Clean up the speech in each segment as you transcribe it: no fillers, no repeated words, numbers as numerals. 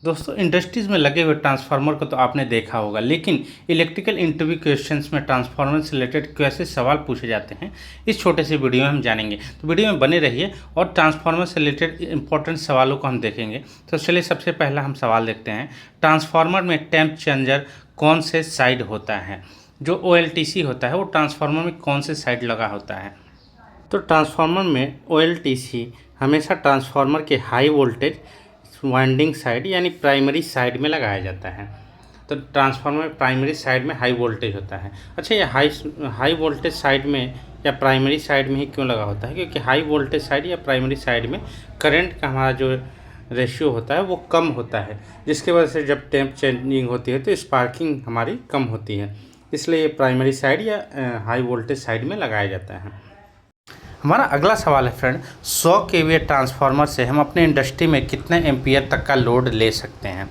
दोस्तों इंडस्ट्रीज़ में लगे हुए ट्रांसफार्मर को तो आपने देखा होगा, लेकिन इलेक्ट्रिकल इंटरव्यू क्वेश्चंस में ट्रांसफार्मर से रिलेटेड कैसे सवाल पूछे जाते हैं इस छोटे से वीडियो में हम जानेंगे। तो वीडियो में बने रहिए और ट्रांसफार्मर से रिलेटेड इंपॉर्टेंट सवालों को हम देखेंगे। तो चलिए सबसे पहला हम सवाल देखते हैं, ट्रांसफार्मर में टेम्प चेंजर कौन से साइड होता है? जो OLTC होता है वो ट्रांसफार्मर में कौन से साइड लगा होता है? तो ट्रांसफार्मर में OLTC हमेशा ट्रांसफार्मर के हाई वोल्टेज वाइंडिंग साइड यानी प्राइमरी साइड में लगाया जाता है। तो ट्रांसफार्मर में प्राइमरी साइड में हाई वोल्टेज होता है। अच्छा, ये हाई वोल्टेज साइड में या प्राइमरी साइड में ही क्यों लगा होता है? क्योंकि हाई वोल्टेज साइड या प्राइमरी साइड में करंट का हमारा जो रेशियो होता है वो कम होता है, जिसकी वजह से जब टेम्प चेंजिंग होती है तो स्पार्किंग हमारी कम होती है, इसलिए ये प्राइमरी साइड या हाई वोल्टेज साइड में लगाया जाता है। हमारा अगला सवाल है फ्रेंड, 100 kVA ट्रांसफार्मर से हम अपने इंडस्ट्री में कितने एम्पियर तक का लोड ले सकते हैं?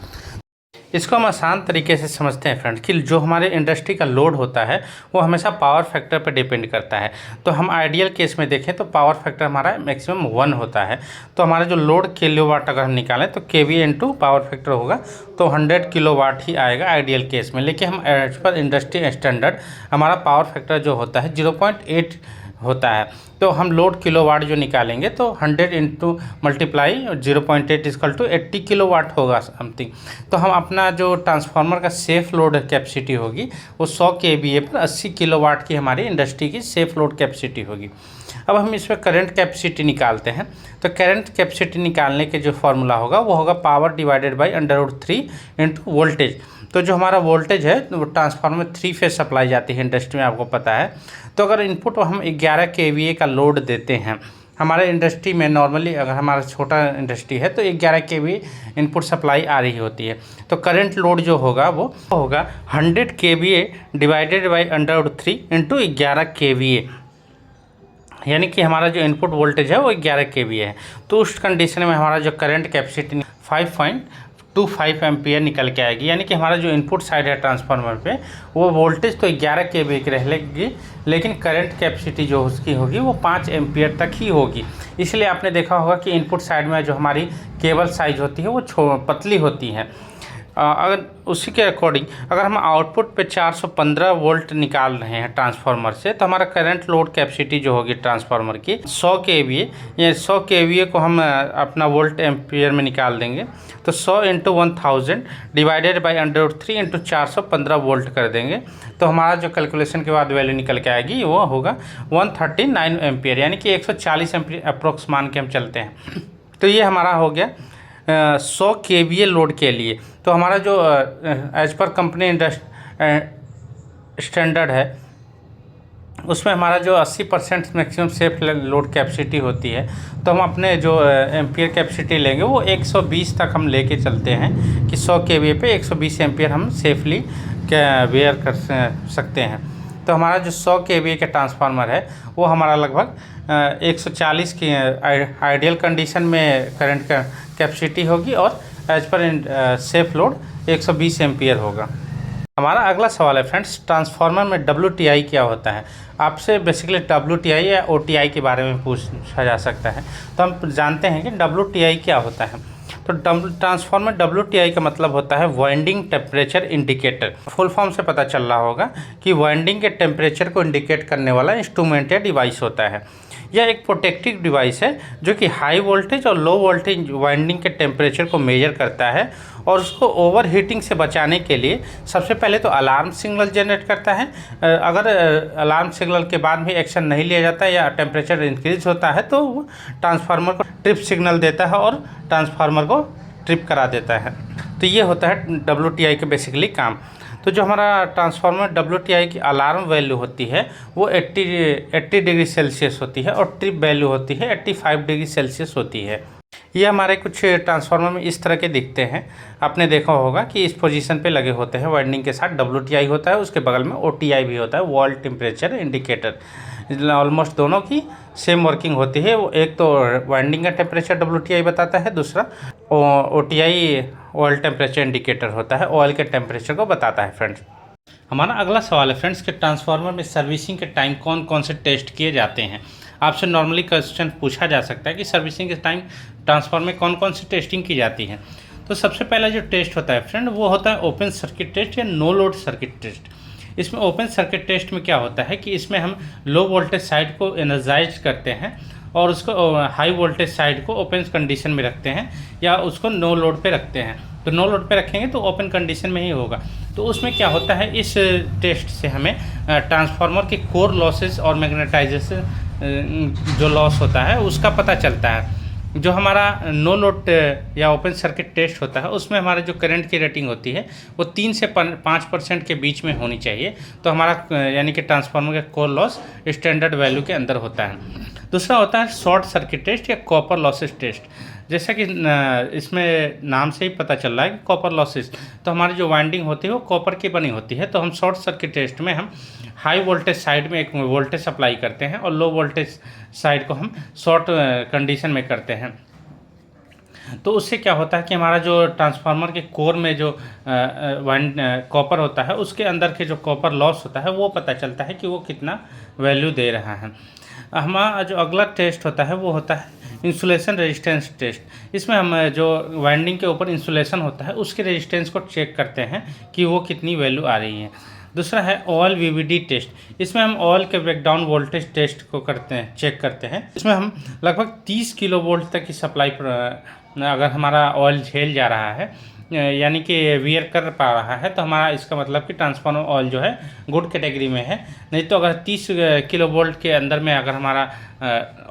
इसको हम आसान तरीके से समझते हैं फ्रेंड कि जो हमारे इंडस्ट्री का लोड होता है वो हमेशा पावर फैक्टर पर डिपेंड करता है। तो हम आइडियल केस में देखें तो पावर फैक्टर हमारा मैक्सिमम 1 होता है। तो हमारा जो लोड किलोवाट अगर हम निकालें तो KVA इंटू पावर फैक्टर होगा तो 100 किलोवाट ही आएगा आइडियल केस में। लेकिन हम एज पर इंडस्ट्री स्टैंडर्ड हमारा पावर फैक्टर जो होता है 0.8 होता है। तो हम लोड किलोवाट जो निकालेंगे तो 100 into multiply 0.8 equal to 80 kilowatt होगा समथिंग। तो हम अपना जो ट्रांसफार्मर का सेफ लोड कैपेसिटी होगी वो 100 kVA पर 80 किलोवाट की हमारी इंडस्ट्री की सेफ लोड कैपेसिटी होगी। अब हम इसमें करंट कैपेसिटी निकालते हैं। तो करंट कैपेसिटी निकालने के जो फार्मूला होगा वो होगा power divided by √3 into voltage. तो जो हमारा वोल्टेज है वो ट्रांसफार्मर में 3 फेज सप्लाई जाती है इंडस्ट्री में, आपको पता है। तो अगर इनपुट हम 11 kVA का लोड देते हैं हमारे इंडस्ट्री में, नॉर्मली अगर हमारा छोटा इंडस्ट्री है तो 11 kVA इनपुट सप्लाई आ रही होती है, तो करंट लोड जो होगा वो होगा 100 kVA divided by √3 into 11 kVA, यानी कि हमारा जो इनपुट वोल्टेज है वो 11 kVA है। तो उस कंडीशन में हमारा जो करंट कैपेसिटी 5.25 एम्पियर निकल के आएगी, यानी कि हमारा जो इनपुट साइड है ट्रांसफार्मर पे वो वोल्टेज तो 11 kVA की रह लेगी, लेकिन करंट कैपेसिटी जो उसकी होगी वो 5 एम्पियर तक ही होगी। इसलिए आपने देखा होगा कि इनपुट साइड में जो हमारी केबल साइज होती है वो पतली होती है। अगर उसी के अकॉर्डिंग अगर हम आउटपुट पे 415 वोल्ट निकाल रहे हैं ट्रांसफार्मर से, तो हमारा करंट लोड कैपेसिटी जो होगी ट्रांसफार्मर की 100 kVA, या 100 kVA को हम अपना वोल्ट एम्पियर में निकाल देंगे। तो 100 into 1000 divided by √3 into 415 volt कर देंगे, तो हमारा जो कैलकुलेशन के बाद वैल्यू निकल के आएगी वो होगा 139 एम्पियर, यानी कि 140 एम्पियर अप्रोक्स मान के हम चलते हैं। तो ये हमारा हो गया 100 kVA लोड के लिए। तो हमारा जो एज पर कंपनी स्टैंडर्ड है उसमें हमारा जो 80% मैक्सिमम सेफ लोड कैपेसिटी होती है, तो हम अपने जो एम्पियर कैपेसिटी लेंगे वो 120 तक हम लेके चलते हैं कि 100 kVA पे 120 एम्पियर हम सेफली वेयर कर सकते हैं। तो हमारा जो 100 kVA का ट्रांसफार्मर है वो हमारा लगभग 140 की आइडियल कंडीशन में करंट का कैपेसिटी होगी और as per safe load 120 ampere होगा। हमारा अगला सवाल है फ्रेंड्स, ट्रांसफार्मर में WTI क्या होता है? आपसे बेसिकली WTI या OTI के बारे में पूछा जा सकता है। तो हम जानते हैं कि WTI क्या होता है। तो ट्रांसफार्मर WTI का मतलब होता है winding temperature indicator. Full form से पता चल रहा होगा कि वाइंडिंग के टेम्परेचर को इंडिकेट करने वाला इंस्ट्रूमेंट या डिवाइस होता है। यह एक प्रोटेक्टिव डिवाइस है जो कि हाई वोल्टेज और लो वोल्टेज वाइंडिंग के टेम्परेचर को मेजर करता है और उसको ओवर हीटिंग से बचाने के लिए सबसे पहले तो अलार्म सिग्नल जनरेट करता है। अगर अलार्म सिग्नल के बाद भी एक्शन नहीं लिया जाता है या टेम्परेचर इंक्रीज होता है तो वो ट्रांसफार्मर को ट्रिप सिग्नल देता है और ट्रांसफार्मर को ट्रिप करा देता है। तो ये होता है WTI के बेसिकली काम। तो जो हमारा ट्रांसफार्मर WTI की अलार्म वैल्यू होती है वो 80 डिग्री सेल्सियस होती है और ट्रिप वैल्यू होती है 85 डिग्री सेल्सियस होती है। ये हमारे कुछ ट्रांसफार्मर में इस तरह के दिखते हैं। आपने देखा होगा कि इस पोजीशन पे लगे होते हैं, वाइंडिंग के साथ WTI होता है, उसके बगल में OTI भी होता है, वॉल टेम्परेचर इंडिकेटर। ऑलमोस्ट दोनों की सेम वर्किंग होती है। वो एक तो वाइंडिंग का टेम्परेचर WTI बताता है, दूसरा OTI ऑयल टेम्परेचर इंडिकेटर होता है, ऑयल के टेम्परेचर को बताता है फ्रेंड्स। हमारा अगला सवाल है फ्रेंड्स कि ट्रांसफार्मर में सर्विसिंग के टाइम कौन कौन से टेस्ट किए जाते हैं? आपसे नॉर्मली क्वेश्चन पूछा जा सकता है कि सर्विसिंग के टाइम ट्रांसफार्मर में कौन कौन सी टेस्टिंग की जाती है। तो सबसे पहला जो टेस्ट होता है फ्रेंड वो होता है ओपन सर्किट टेस्ट या नो लोड सर्किट टेस्ट। इसमें ओपन सर्किट टेस्ट में क्या होता है कि इसमें हम लो वोल्टेज साइड को एनर्जाइज करते हैं और उसको हाई वोल्टेज साइड को ओपन कंडीशन में रखते हैं या उसको नो लोड पे रखते हैं। तो नो लोड पे रखेंगे तो ओपन कंडीशन में ही होगा। तो उसमें क्या होता है, इस टेस्ट से हमें ट्रांसफार्मर के कोर लॉसेस और मैग्नेटाइजेशन जो लॉस होता है उसका पता चलता है। जो हमारा नो लोड या ओपन सर्किट टेस्ट होता है उसमें हमारा जो करंट की रेटिंग होती है वो 3 से 5% के बीच में होनी चाहिए। तो हमारा यानी कि ट्रांसफार्मर का कोर लॉस स्टैंडर्ड वैल्यू के अंदर होता है। दूसरा होता है शॉर्ट सर्किट टेस्ट या कॉपर लॉसेस टेस्ट। जैसा कि इसमें नाम से ही पता चल रहा है कि कॉपर लॉसेस, तो हमारी जो वाइंडिंग होती है वो कॉपर की बनी होती है। तो हम शॉर्ट सर्किट टेस्ट में हम हाई वोल्टेज साइड में एक वोल्टेज अप्लाई करते हैं और लो वोल्टेज साइड को हम शॉर्ट कंडीशन में करते हैं। तो उससे क्या होता है कि हमारा जो ट्रांसफार्मर के कोर में जो कॉपर होता है उसके अंदर के जो कॉपर लॉस होता है वो पता चलता है कि वो कितना वैल्यू दे रहा है। हमारा जो अगला टेस्ट होता है वो होता है इंसुलेशन रेजिस्टेंस टेस्ट। इसमें हम जो वाइंडिंग के ऊपर इंसुलेशन होता है उसके रेजिस्टेंस को चेक करते हैं कि वो कितनी वैल्यू आ रही है। दूसरा है ऑयल वीवीडी टेस्ट। इसमें हम ऑयल के ब्रेकडाउन वोल्टेज टेस्ट को करते हैं, चेक करते हैं। इसमें हम लगभग 30 किलो वोल्ट तक की सप्लाई पर अगर हमारा ऑयल झेल जा रहा है यानी कि वियर कर पा रहा है तो हमारा इसका मतलब कि ट्रांसफार्मर ऑयल जो है गुड कैटेगरी में है। नहीं तो अगर 30 किलो वोल्ट के अंदर में अगर हमारा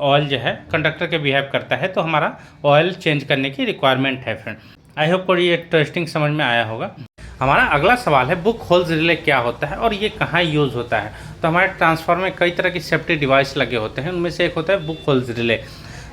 ऑयल जो है कंडक्टर के बिहेव करता है तो हमारा ऑयल चेंज करने की रिक्वायरमेंट है फ्रेंड। आई होप को ये टेस्टिंग समझ में आया होगा। हमारा अगला सवाल है बुक होल्स रिले क्या होता है और ये कहाँ यूज़ होता है। तो हमारे ट्रांसफार्मर में कई तरह की सेफ्टी डिवाइस लगे होते हैं, उनमें से एक होता है बुक होल्स रिले।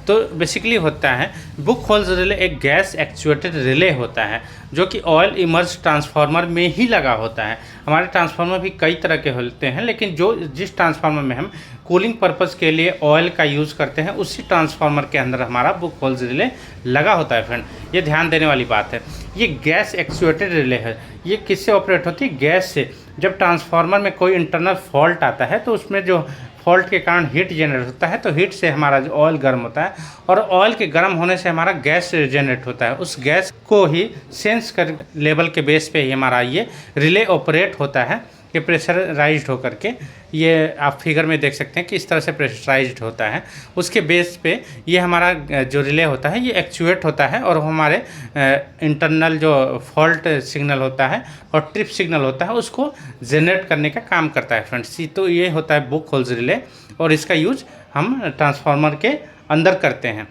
तो बेसिकली होता है बुक होल्स रिले एक गैस एक्चुएटेड रिले होता है जो कि ऑयल इमर्ज ट्रांसफार्मर में ही लगा होता है। हमारे ट्रांसफार्मर भी कई तरह के होते हैं लेकिन जिस ट्रांसफार्मर में हम कूलिंग पर्पज़ के लिए ऑयल का यूज़ करते हैं उसी ट्रांसफार्मर के अंदर हमारा बुक होल्स रिले लगा होता है फ्रेंड। ये ध्यान देने वाली बात है। ये गैस एक्चुएटेड रिले है। ये किससे ऑपरेट होती है? गैस से। जब ट्रांसफार्मर में कोई इंटरनल फॉल्ट आता है तो उसमें जो फॉल्ट के कारण हीट जनरेट होता है तो हीट से हमारा जो ऑयल गर्म होता है और ऑयल के गर्म होने से हमारा गैस जनरेट होता है। उस गैस को ही सेंस कर लेवल के बेस पे ही हमारा ये रिले ऑपरेट होता है कि प्रेशराइज्ड होकर के, ये आप फिगर में देख सकते हैं कि इस तरह से प्रेशराइज्ड होता है। उसके बेस पे ये हमारा जो रिले होता है ये एक्चुएट होता है और हमारे इंटरनल जो फॉल्ट सिग्नल होता है और ट्रिप सिग्नल होता है उसको जनरेट करने का काम करता है फ्रेंड्स। तो ये होता है बुक होल्स रिले और इसका यूज हम ट्रांसफार्मर के अंदर करते हैं।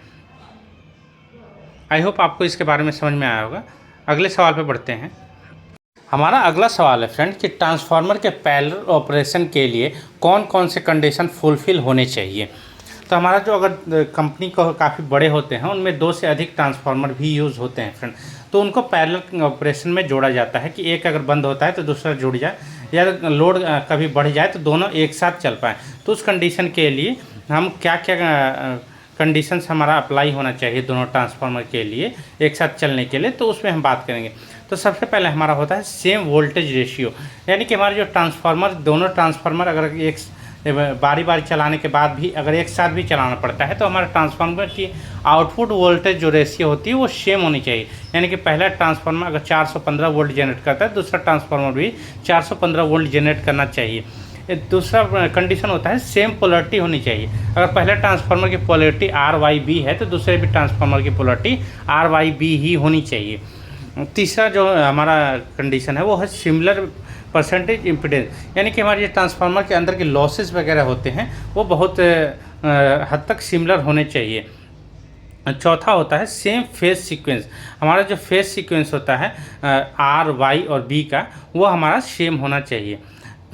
आई होप आपको इसके बारे में समझ में आया होगा। अगले सवाल पे बढ़ते हैं। हमारा अगला सवाल है फ्रेंड कि ट्रांसफार्मर के पैरेलल ऑपरेशन के लिए कौन कौन से कंडीशन फुलफिल होने चाहिए। तो हमारा जो अगर कंपनी को काफ़ी बड़े होते हैं उनमें 2 से अधिक ट्रांसफार्मर भी यूज़ होते हैं फ्रेंड, तो उनको पैरेलल ऑपरेशन में जोड़ा जाता है कि एक अगर बंद होता है तो दूसरा जुड़ जाए या लोड कभी बढ़ जाए तो दोनों एक साथ चल पाएँ। तो उस कंडीशन के लिए हम क्या क्या कंडीशंस हमारा अप्लाई होना चाहिए दोनों ट्रांसफार्मर के लिए एक साथ चलने के लिए, तो उसमें हम बात करेंगे। तो सबसे पहले हमारा होता है सेम वोल्टेज रेशियो, यानी कि हमारे जो ट्रांसफार्मर दोनों ट्रांसफार्मर अगर एक बारी बारी चलाने के बाद भी अगर एक साथ भी चलाना पड़ता है तो हमारे ट्रांसफार्मर की आउटपुट वोल्टेज जो रेशियो होती है वो सेम होनी चाहिए। यानी कि पहला ट्रांसफार्मर अगर 415 वोल्ट जनरेट करता है दूसरा ट्रांसफार्मर भी 415 वोल्ट जनरेट करना चाहिए। दूसरा कंडीशन होता है सेम पोलरिटी होनी चाहिए। अगर पहले ट्रांसफार्मर की पोलरिटी RYB है तो दूसरे भी ट्रांसफार्मर की पोलरिटी RYB ही होनी चाहिए। तीसरा जो हमारा कंडीशन है वो है सिमिलर परसेंटेज इम्पीडेंस, यानी कि हमारे ट्रांसफार्मर के अंदर के लॉसेस वगैरह होते हैं वो बहुत हद तक सिमिलर होने चाहिए। चौथा होता है सेम फेज सीक्वेंस। हमारा जो फेज सीक्वेंस होता है R, Y और B का वो हमारा सेम होना चाहिए।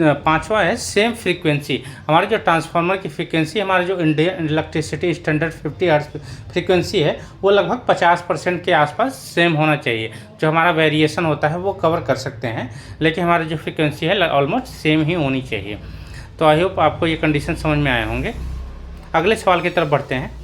पांचवा है सेम फ्रीक्वेंसी। हमारे जो ट्रांसफार्मर की फ्रीक्वेंसी हमारा जो Indian electricity standard 50 hertz frequency है वो लगभग 50% के आसपास सेम होना चाहिए। जो हमारा वेरिएशन होता है वो कवर कर सकते हैं लेकिन हमारी जो फ्रीक्वेंसी है ऑलमोस्ट सेम ही होनी चाहिए। तो आई होप आपको ये कंडीशन समझ में आए होंगे। अगले सवाल की तरफ बढ़ते हैं।